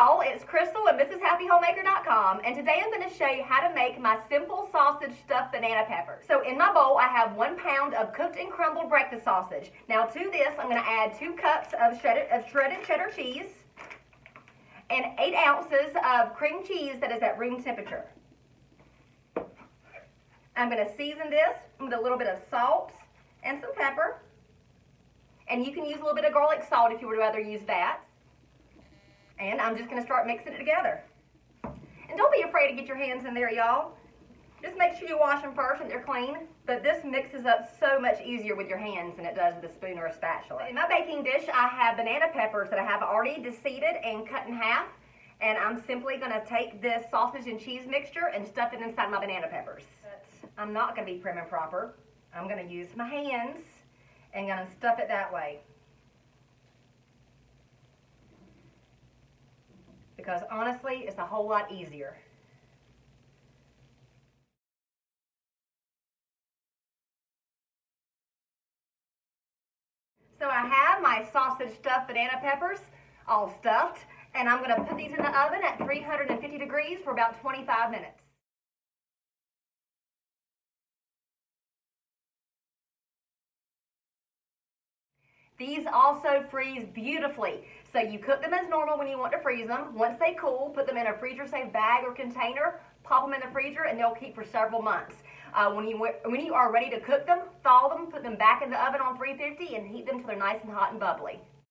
y'all, it's Crystal at MrsHappyHomemaker.com, and today I'm going to show you how to make my simple sausage stuffed banana peppers. So in my bowl I have 1 pound of cooked and crumbled breakfast sausage. Now to this I'm going to add 2 cups of shredded cheddar cheese and 8 ounces of cream cheese that is at room temperature. I'm going to season this with a little bit of salt and some pepper, and you can use a little bit of garlic salt if you would rather use that. And I'm just going to start mixing it together. And don't be afraid to get your hands in there, y'all. Just make sure you wash them first and they're clean. But this mixes up so much easier with your hands than it does with a spoon or a spatula. In my baking dish, I have banana peppers that I have already deseeded and cut in half. And I'm simply going to take this sausage and cheese mixture and stuff it inside my banana peppers. But I'm not going to be prim and proper. I'm going to use my hands and going to stuff it that way. Because honestly, it's a whole lot easier. So I have my sausage stuffed banana peppers all stuffed, and I'm going to put these in the oven at 350 degrees for about 25 minutes. These also freeze beautifully. So you cook them as normal when you want to freeze them. Once they cool, put them in a freezer-safe bag or container, pop them in the freezer, and they'll keep for several months. When you are ready to cook them, thaw them, put them back in the oven on 350, and heat them till they're nice and hot and bubbly.